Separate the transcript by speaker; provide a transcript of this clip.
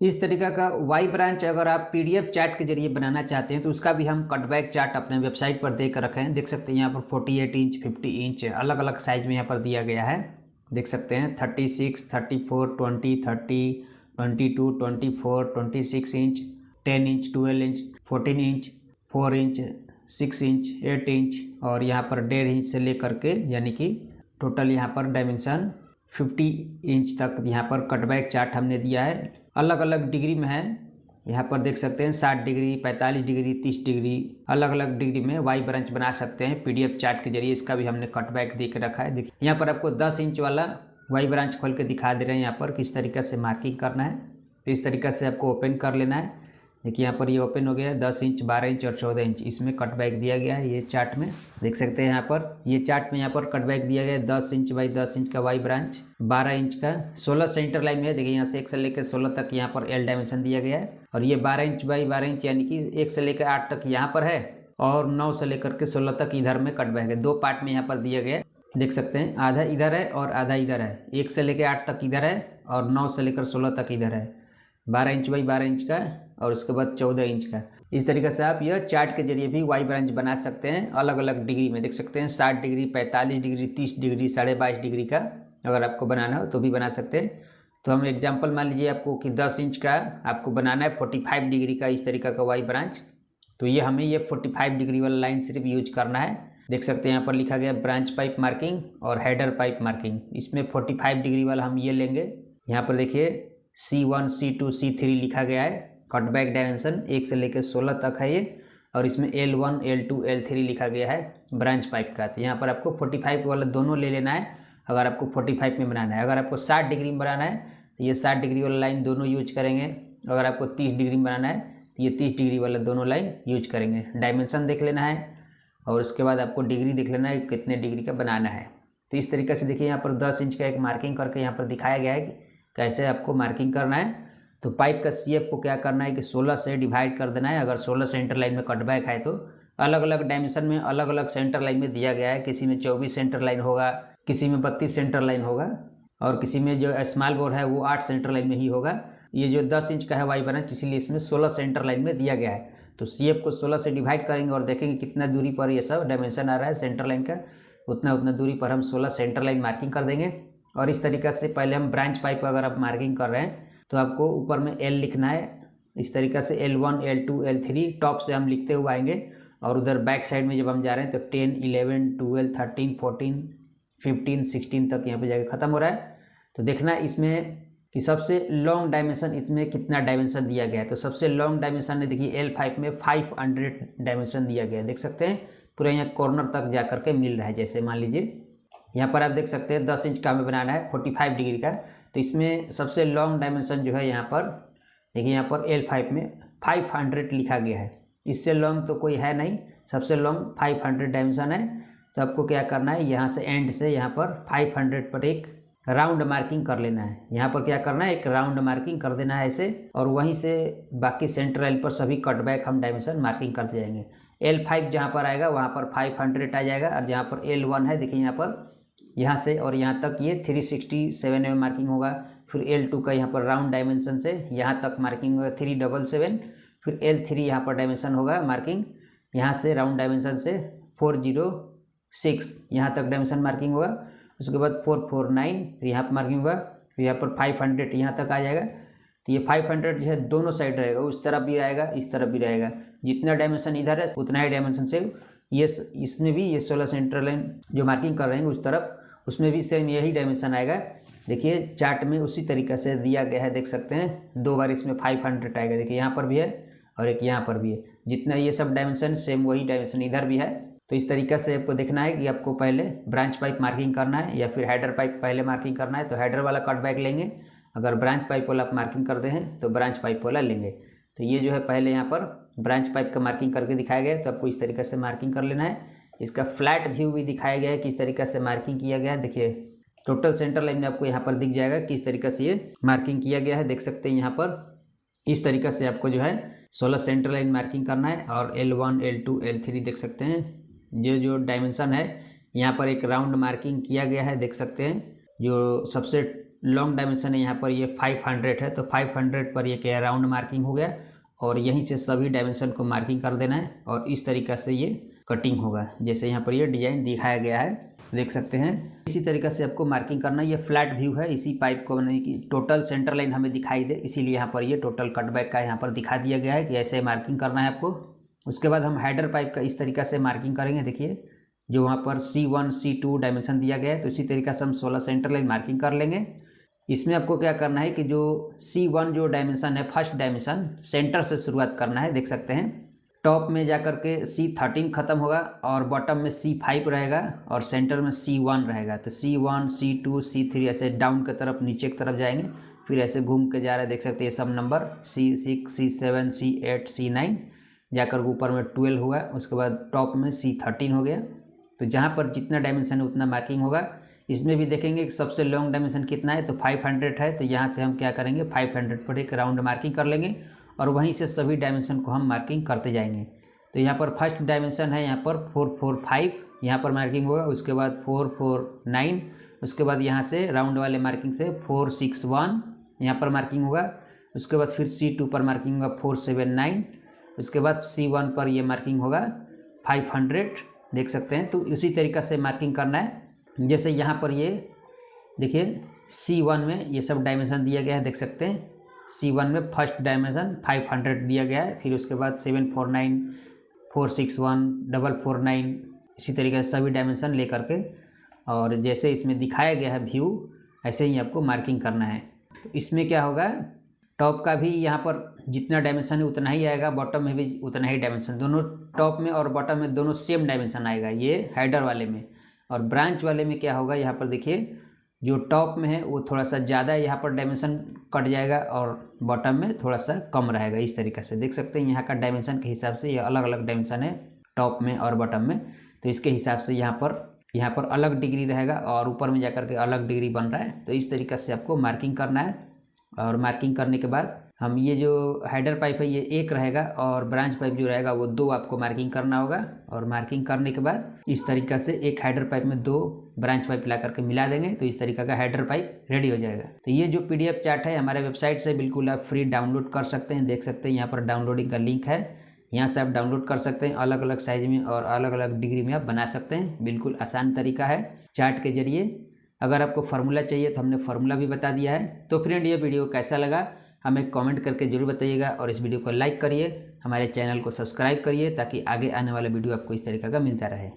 Speaker 1: इस तरीका का वाई ब्रांच अगर आप पीडीएफ चार्ट के जरिए बनाना चाहते हैं तो उसका भी हम कटबैक चार्ट अपने वेबसाइट पर देकर रखे हैं। देख सकते हैं यहाँ पर 48 इंच 50 इंच अलग अलग साइज में यहाँ पर दिया गया है। देख सकते हैं 36 34 20 30 22 24 26 inch 10 inch 12 inch 14 inch 4 inch 6 inch 8 inch और यहाँ पर 1.5 इंच से लेकर के यानी कि टोटल यहाँ पर डायमेंशन 50 इंच तक यहाँ पर कटबैक चार्ट हमने दिया है। अलग अलग डिग्री में है। यहाँ पर देख सकते हैं 60 डिग्री 45 डिग्री 30 डिग्री अलग अलग डिग्री में वाई ब्रांच बना सकते हैं पीडीएफ चार्ट के जरिए। इसका भी हमने कटबैक दे के रखा है। देखिए यहाँ पर आपको 10 इंच वाला वाई ब्रांच खोल के दिखा दे रहे हैं यहाँ पर किस तरीके से मार्किंग करना है। तो इस तरीके से आपको ओपन कर लेना है। देखिए यहाँ पर ये ओपन हो गया 10 इंच 12 इंच और 14 इंच इसमें कटबैक दिया गया है। ये चार्ट में देख सकते हैं यहाँ पर ये चार्ट में यहाँ पर कटबैक दिया गया है 10 इंच बाई 10 इंच का वाई ब्रांच 12 इंच का 16 सेंटर लाइन में है। देखिए यहाँ से 1 से लेकर 16 तक यहाँ पर एल डायमेंशन दिया गया है और ये 12 इंच बाई 12 इंच यानी कि 1 से लेकर 8 तक यहाँ पर है और 9 से लेकर के 16 तक इधर में कटबैक है। 2 पार्ट में यहाँ पर दिया गया है। देख सकते हैं आधा इधर है और आधा इधर है। 1 से लेकर 8 तक इधर है और 9 से लेकर 16 तक इधर है। 12 इंच बाई 12 इंच का और उसके बाद 14 इंच का। इस तरीके से आप यह चार्ट के जरिए भी वाई ब्रांच बना सकते हैं अलग अलग डिग्री में। देख सकते हैं 60 डिग्री 45 डिग्री 30 डिग्री 22.5 डिग्री का अगर आपको बनाना हो तो भी बना सकते हैं। तो हम एग्जांपल मान लीजिए आपको कि 10 इंच का आपको बनाना है 45 डिग्री का इस तरीका का वाई ब्रांच। तो ये हमें ये 45 डिग्री वाला लाइन सिर्फ यूज करना है। देख सकते हैं यहाँ पर लिखा गया ब्रांच पाइप मार्किंग और हेडर पाइप मार्किंग। इसमें 45 डिग्री वाला हम ये लेंगे। यहाँ पर देखिए C1 C2 C3 लिखा गया है। कटबैक डायमेंशन 1 से लेकर 16 तक है ये और इसमें L1 L2 L3 लिखा गया है ब्रांच पाइप का। तो यहाँ पर आपको 45 वाला दोनों ले लेना है अगर आपको 45 में बनाना है। अगर आपको 60 डिग्री में बनाना है तो ये 60 डिग्री वाला लाइन दोनों यूज करेंगे। अगर आपको 30 डिग्री में बनाना है तो ये 30 डिग्री वाला दोनों लाइन यूज करेंगे। डायमेंशन देख लेना है और उसके बाद आपको डिग्री देख लेना है कितने डिग्री का बनाना है। तो इस तरीके से देखिए यहाँ पर 10 इंच का एक मार्किंग करके यहाँ पर दिखाया गया है कि कैसे आपको मार्किंग करना है। तो पाइप का CF को क्या करना है कि 16 से डिवाइड कर देना है। अगर 16 सेंटर लाइन में कटबैक है तो अलग अलग डायमेंशन में अलग अलग सेंटर लाइन में दिया गया है। किसी में 24 सेंटर लाइन होगा, किसी में 32 सेंटर लाइन होगा और किसी में जो स्मॉल बोर है वो 8 सेंटर लाइन में ही होगा। ये जो 10 इंच का है वाई ब्रांच इसीलिए इसमें 16 सेंटर लाइन में दिया गया है। तो CF को 16 से डिवाइड करेंगे और देखेंगे कितना दूरी पर ये सब डायमेंशन आ रहा है सेंटर लाइन का। उतना दूरी पर हम 16 सेंटर लाइन मार्किंग कर देंगे। और इस तरीक़े से पहले हम ब्रांच पाइप अगर आप मार्किंग कर रहे हैं तो आपको ऊपर में L लिखना है। इस तरीक़े से L1 L2 L3 टॉप से हम लिखते हुए आएंगे और उधर बैक साइड में जब हम जा रहे हैं तो 10 11 12 13 14 15 16 तक यहाँ पे जाके ख़त्म हो रहा है। तो देखना इसमें कि सबसे लॉन्ग डायमेंशन इसमें कितना डायमेंशन दिया गया है। तो सबसे लॉन्ग डायमेंशन है देखिए L5 में 500 डायमेंशन दिया गया है। देख सकते हैं पूरा यहाँ कॉर्नर तक जा करके मिल रहा है। जैसे मान लीजिए यहाँ पर आप देख सकते हैं 10 इंच का हमें बनाना है 45 डिग्री का। तो इसमें सबसे लॉन्ग डायमेंशन जो है यहाँ पर देखिए यहाँ पर L5 में 500 लिखा गया है। इससे लॉन्ग तो कोई है नहीं, सबसे लॉन्ग 500 डायमेंशन है। तो आपको क्या करना है यहाँ से एंड से यहाँ पर 500 पर एक राउंड मार्किंग कर लेना है। यहाँ पर क्या करना है एक राउंड मार्किंग कर देना है ऐसे और वहीं से बाकी सेंटर लाइन पर सभी कटबैक हम डायमेंशन मार्किंग करते जाएंगे। L5 जहाँ पर आएगा वहाँ पर 500 आ जाएगा और जहाँ पर L1 है देखिए यहाँ पर यहाँ से और यहाँ तक ये 367 में मार्किंग होगा। फिर L2 का यहाँ पर राउंड डायमेंशन से यहाँ तक मार्किंग होगा 377। फिर L3 यहाँ पर डायमेंशन होगा मार्किंग यहाँ से राउंड डायमेंशन से 406 यहाँ तक डायमेंशन मार्किंग होगा। उसके बाद 449 फिर यहाँ पर मार्किंग होगा। फिर यहाँ पर 500 यहाँ तक आ जाएगा। तो ये 500 जो है दोनों साइड रहेगा, उस तरफ भी रहेगा इस तरफ भी रहेगा। जितना डायमेंशन इधर है उतना ही डायमेंशन से ये इसमें भी ये 16 सेंटर लाइन जो मार्किंग कर रहे हैं उस तरफ उसमें भी सेम यही डायमेंशन आएगा। देखिए चार्ट में उसी तरीक़े से दिया गया है। देख सकते हैं 2 बार इसमें 500 आएगा। देखिए यहाँ पर भी है और एक यहाँ पर भी है। जितना ये सब डायमेंशन सेम वही डायमेंशन इधर भी है। तो इस तरीक़े से आपको देखना है कि आपको पहले ब्रांच पाइप मार्किंग करना है या फिर हेडर पाइप पहले मार्किंग करना है। तो हेडर वाला कटबैक लेंगे। अगर ब्रांच पाइप वाला आप मार्किंग करते हैं तो ब्रांच पाइप वाला लेंगे। तो ये जो है पहले यहाँ पर ब्रांच पाइप का मार्किंग करके दिखाया गया है। तो आपको इस तरीके से मार्किंग कर लेना है। इसका फ्लैट व्यू भी दिखाया गया है किस तरीके से मार्किंग किया गया है। देखिए टोटल सेंटर लाइन में आपको यहाँ पर दिख जाएगा किस तरीके से ये मार्किंग किया गया है। देख सकते हैं यहाँ पर इस तरीके से आपको जो है 16 सेंटर लाइन मार्किंग करना है। और L1 L2 L3 देख सकते हैं जो डायमेंशन है यहाँ पर एक राउंड मार्किंग किया गया है। देख सकते हैं जो सबसे लॉन्ग डायमेंशन है यहाँ पर ये 500 है, तो 500 पर ये क्या राउंड मार्किंग हो गया और यहीं से सभी डायमेंशन को मार्किंग कर देना है और इस तरीक़ा से ये कटिंग होगा जैसे यहाँ पर ये डिज़ाइन दिखाया गया है, देख सकते हैं। इसी तरीक़ा से आपको मार्किंग करना है। ये फ्लैट व्यू है, इसी पाइप को बनाने की टोटल सेंटर लाइन हमें दिखाई दे, इसीलिए यहाँ पर ये टोटल कटबैक का यहाँ पर दिखा दिया गया है कि ऐसे मार्किंग करना है आपको। उसके बाद हम हेडर पाइप का इस तरीक़ा से मार्किंग करेंगे। देखिए जो वहाँ पर C1 C2 डायमेंशन दिया गया है, तो इसी तरीक़ा से हम 16 सेंटर लाइन मार्किंग कर लेंगे। इसमें आपको क्या करना है कि जो C1 जो डायमेंशन है, फर्स्ट डायमेंशन सेंटर से शुरुआत करना है। देख सकते हैं टॉप में जाकर के C13 ख़त्म होगा और बॉटम में C5 रहेगा और सेंटर में C1 रहेगा। तो C1 C2 C3 ऐसे डाउन की तरफ नीचे की तरफ जाएंगे, फिर ऐसे घूम के जा रहा है। देख सकते हैं ये सब number C6 C7 C8 C9 जाकर ऊपर में 12 हुआ, उसके बाद टॉप में C13 हो गया। तो जहाँ पर जितना डायमेंशन है उतना मार्किंग होगा। इसमें भी देखेंगे कि सबसे लॉन्ग डायमेंशन कितना है, तो 500 है, तो यहाँ से हम क्या करेंगे 500 पर एक राउंड मार्किंग कर लेंगे और वहीं से सभी डायमेंशन को हम मार्किंग करते जाएंगे। तो यहाँ पर फर्स्ट डायमेंशन है यहाँ पर 445, यहाँ पर मार्किंग होगा। उसके बाद 449, उसके बाद यहाँ से राउंड वाले मार्किंग से 461 यहाँ पर मार्किंग होगा। उसके बाद फिर C2 पर मार्किंग होगा 479, उसके बाद C1 पर ये मार्किंग होगा 500, देख सकते हैं। तो इसी तरीक़ा से मार्किंग करना है। जैसे यहाँ पर ये देखिए C1 में ये सब डायमेंशन दिया गया है, देख सकते हैं। C1 में फर्स्ट डायमेंशन 500 दिया गया है, फिर उसके बाद 749 461 449 इसी तरीके से सभी डायमेंशन ले करके और जैसे इसमें दिखाया गया है व्यू ऐसे ही आपको मार्किंग करना है। तो इसमें क्या होगा टॉप का भी यहाँ पर जितना डायमेंशन है उतना ही आएगा, बॉटम में भी उतना ही डायमेंशन, दोनों टॉप में और बॉटम में दोनों सेम डायमेंशन आएगा ये हेडर वाले में। और ब्रांच वाले में क्या होगा यहाँ पर देखिए जो टॉप में है वो थोड़ा सा ज़्यादा यहाँ पर डायमेंशन कट जाएगा और बॉटम में थोड़ा सा कम रहेगा। इस तरीके से देख सकते हैं यहाँ का डायमेंशन के हिसाब से ये अलग अलग डायमेंशन है टॉप में और बॉटम में, तो इसके हिसाब से यहाँ पर अलग डिग्री रहेगा और ऊपर में जाकर के अलग डिग्री बन रहा है। तो इस तरीके से आपको मार्किंग करना है और मार्किंग करने के बाद हम ये जो हेडर पाइप है ये एक रहेगा और ब्रांच पाइप जो रहेगा वो 2 आपको मार्किंग करना होगा। और मार्किंग करने के बाद इस तरीक़ा से एक हेडर पाइप में 2 ब्रांच पाइप ला करके मिला देंगे, तो इस तरीक़ा का हेडर पाइप रेडी हो जाएगा। तो ये जो PDF चार्ट है हमारे वेबसाइट से बिल्कुल आप फ्री डाउनलोड कर सकते हैं। देख सकते हैं यहाँ पर डाउनलोडिंग का लिंक है, यहाँ से आप डाउनलोड कर सकते हैं। अलग अलग साइज में और अलग अलग डिग्री में आप बना सकते हैं। बिल्कुल आसान तरीका है चार्ट के जरिए। अगर आपको फार्मूला चाहिए तो हमने फार्मूला भी बता दिया है। तो फ्रेंड ये वीडियो कैसा लगा हमें कमेंट करके जरूर बताइएगा और इस वीडियो को लाइक करिए, हमारे चैनल को सब्सक्राइब करिए ताकि आगे आने वाला वीडियो आपको इस तरीके का मिलता रहे।